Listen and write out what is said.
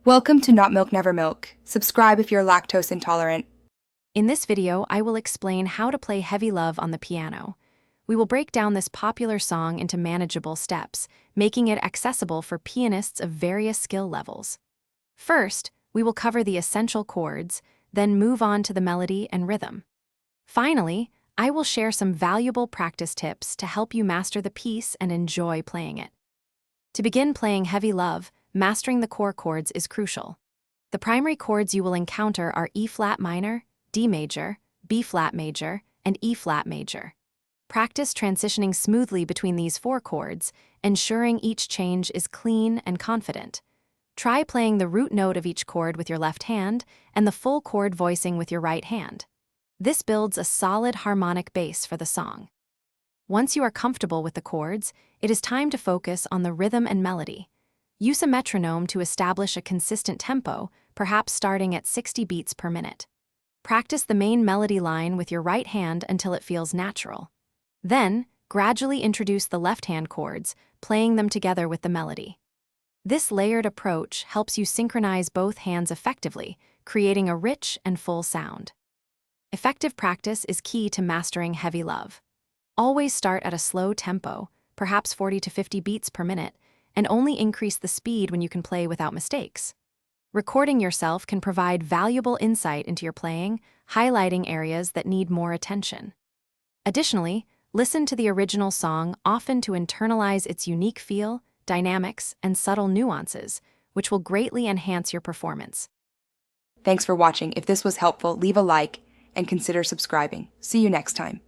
Welcome to Not Milk Never Milk. Subscribe if you're lactose intolerant. In this video, I will explain how to play Heavy Love on the piano. We will break down this popular song into manageable steps, making it accessible for pianists of various skill levels. First, we will cover the essential chords, then move on to the melody and rhythm. Finally, I will share some valuable practice tips to help you master the piece and enjoy playing it. To begin playing Heavy Love, mastering the core chords is crucial. The primary chords you will encounter are E-flat minor, D major, B-flat major, and E-flat major. Practice transitioning smoothly between these four chords, ensuring each change is clean and confident. Try playing the root note of each chord with your left hand and the full chord voicing with your right hand. This builds a solid harmonic base for the song. Once you are comfortable with the chords, it is time to focus on the rhythm and melody. Use a metronome to establish a consistent tempo, perhaps starting at 60 beats per minute. Practice the main melody line with your right hand until it feels natural. Then, gradually introduce the left-hand chords, playing them together with the melody. This layered approach helps you synchronize both hands effectively, creating a rich and full sound. Effective practice is key to mastering Heavy Love. Always start at a slow tempo, perhaps 40 to 50 beats per minute, and only increase the speed when you can play without mistakes. Recording yourself can provide valuable insight into your playing, highlighting areas that need more attention. Additionally, listen to the original song often to internalize its unique feel, dynamics, and subtle nuances, which will greatly enhance your performance. Thanks for watching. If this was helpful, leave a like and consider subscribing. See you next time.